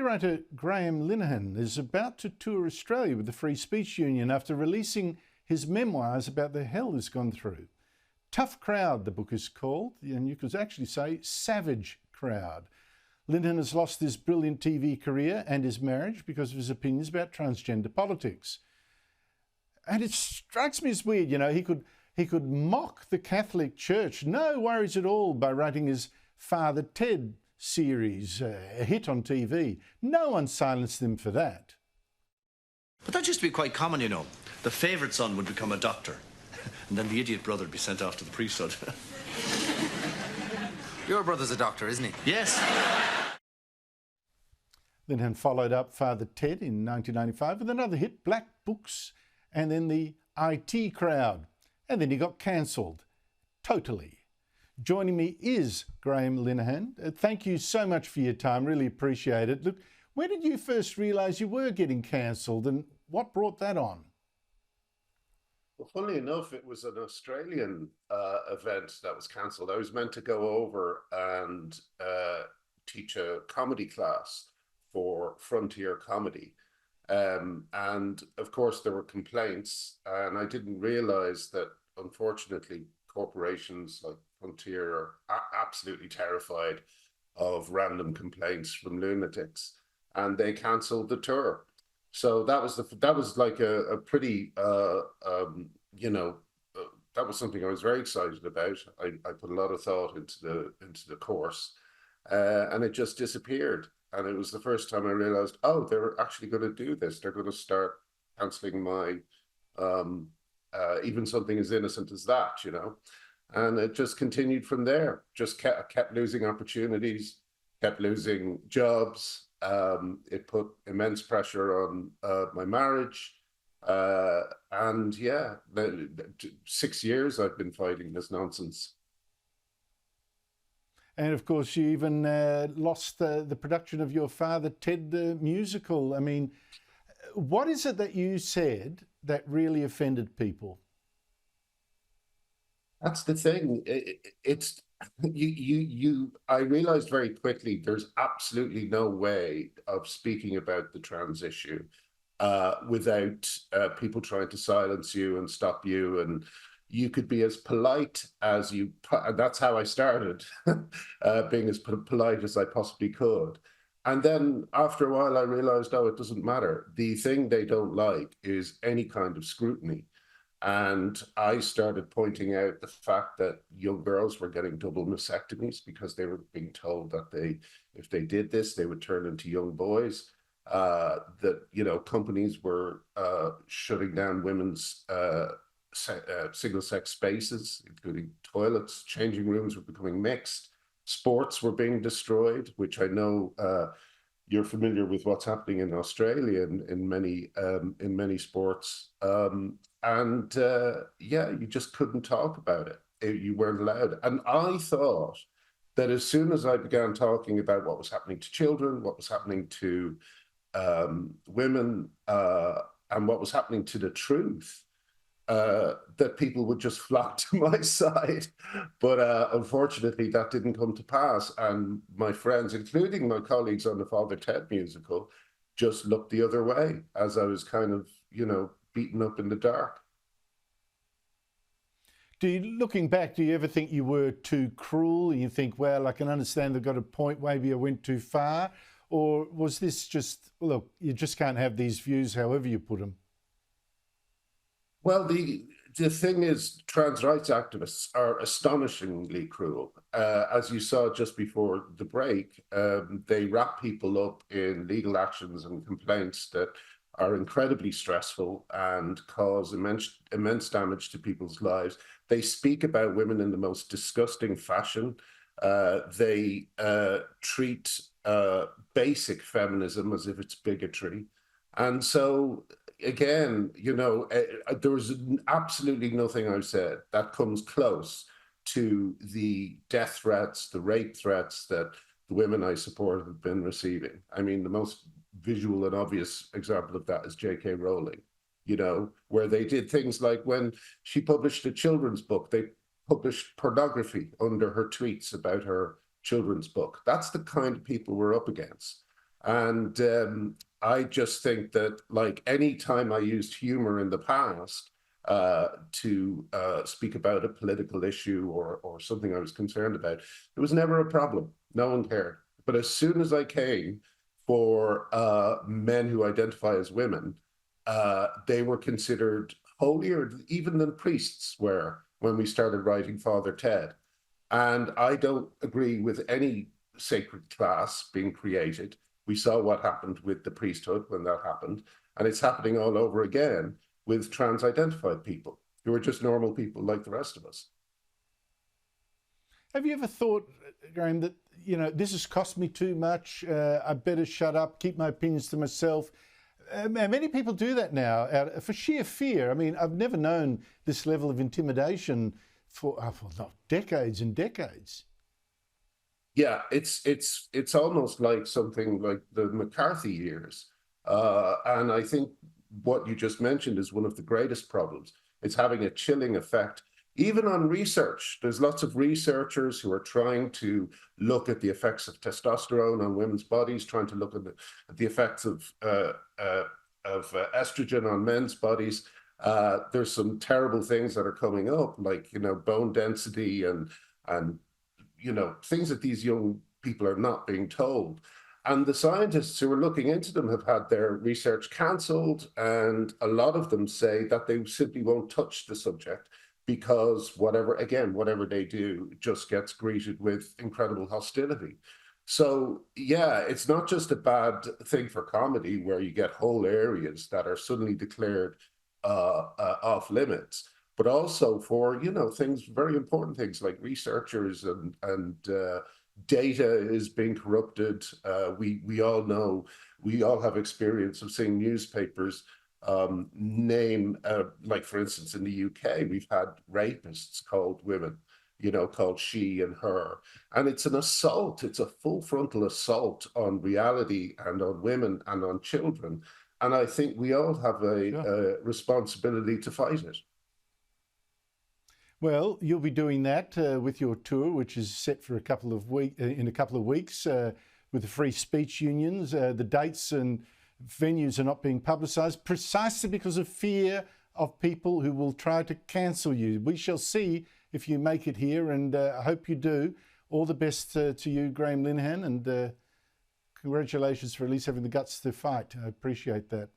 Copywriter Graham Linehan is about to tour Australia with the Free Speech Union after releasing his memoirs about the hell he's gone through. Tough Crowd, the book is called, and you could actually say savage crowd. Linehan has lost his brilliant TV career and his marriage because of his opinions about transgender politics. And it strikes me as weird, you know, he could mock the Catholic Church, no worries at all, by writing his Father Ted series, a hit on TV. No one silenced him for that. But that used to be quite common, you know. The favourite son would become a doctor, and then the idiot brother would be sent off to the priesthood. Your brother's a doctor, isn't he? Yes. Linehan followed up Father Ted in 1995 with another hit, Black Books, and then the IT Crowd. And then he got cancelled. Totally. Joining me is Graham Linehan. Thank you so much for your time. Really appreciate it. Look, when did you first realise you were getting cancelled, and what brought that on? Well, funnily enough, it was an Australian event that was cancelled. I was meant to go over and teach a comedy class for Frontier Comedy. And of course, there were complaints, and I didn't realise that, unfortunately, corporations like Frontier are absolutely terrified of random complaints from lunatics, and they cancelled the tour. So that was like a pretty you know, that was something I was very excited about. I put a lot of thought into the course, and it just disappeared. And it was the first time I realized, oh, they're actually going to do this. They're going to start cancelling my even something as innocent as that, you know. And it just continued from there. Just kept losing opportunities, kept losing jobs. It put immense pressure on my marriage. And yeah, 6 years I've been fighting this nonsense. And of course, you even lost the production of your Father Ted musical. I mean, what is it that you said that really offended people? That's the thing. I realized very quickly there's absolutely no way of speaking about the trans issue without people trying to silence you and stop you. And you could be as polite as you, and that's how I started, being as polite as I possibly could. And then after a while, I realized, oh, it doesn't matter. The thing they don't like is any kind of scrutiny. And I started pointing out the fact that young girls were getting double mastectomies because they were being told that if they did this, they would turn into young boys. That, you know, companies were shutting down women's single-sex spaces, including toilets. Changing rooms were becoming mixed. Sports were being destroyed, which I know you're familiar with what's happening in Australia in many sports. Yeah, you just couldn't talk about it. You weren't allowed. And I thought that as soon as I began talking about what was happening to children, what was happening to women, and what was happening to the truth, that people would just flock to my side. But unfortunately, that didn't come to pass. And my friends, including my colleagues on the Father Ted musical, just looked the other way as I was kind of, you know, beaten up in the dark. Looking back, do you ever think you were too cruel? And you think, well, I can understand they've got a point, maybe I went too far? Or was this just, look, you just can't have these views however you put them? Well, the thing is, trans rights activists are astonishingly cruel. As you saw just before the break, they wrap people up in legal actions and complaints that are incredibly stressful and cause immense damage to people's lives. They speak about women in the most disgusting fashion. They treat basic feminism as if it's bigotry. And so, again, you know, there was absolutely nothing I've said that comes close to the death threats, the rape threats that the women I support have been receiving. I mean, the most visual and obvious example of that is J.K. Rowling, you know, where they did things like when she published a children's book, they published pornography under her tweets about her children's book. That's the kind of people we're up against. And I just think that, like, any time I used humor in the past to speak about a political issue or something I was concerned about, it was never a problem. No one cared. But as soon as I came for men who identify as women, they were considered holier even than priests were when we started writing Father Ted. And I don't agree with any sacred class being created. We saw what happened with the priesthood when that happened, and it's happening all over again with trans-identified people who are just normal people like the rest of us. Have you ever thought, Graham, that, you know, this has cost me too much, I better shut up, keep my opinions to myself? Many people do that now for sheer fear. I mean, I've never known this level of intimidation for decades and decades. Yeah, it's almost like something like the McCarthy years. And I think what you just mentioned is one of the greatest problems. It's having a chilling effect, even on research. There's lots of researchers who are trying to look at the effects of testosterone on women's bodies, trying to look at the effects of estrogen on men's bodies. There's some terrible things that are coming up, like, you know, bone density and you know, things that these young people are not being told. And the scientists who are looking into them have had their research cancelled, and a lot of them say that they simply won't touch the subject because whatever they do just gets greeted with incredible hostility. So yeah, it's not just a bad thing for comedy where you get whole areas that are suddenly declared off limits, but also for, you know, things, very important things like researchers and data is being corrupted. We all know, we all have experience of seeing newspapers name, like for instance, in the UK, we've had rapists called women, you know, called she and her. And it's an assault, it's a full frontal assault on reality and on women and on children. And I think we all have a responsibility to fight it. Well, you'll be doing that with your tour, which is set for a couple of weeks with the free speech unions. The dates and venues are not being publicised precisely because of fear of people who will try to cancel you. We shall see if you make it here, and I hope you do. All the best to you, Graham Linehan, and congratulations for at least having the guts to fight. I appreciate that.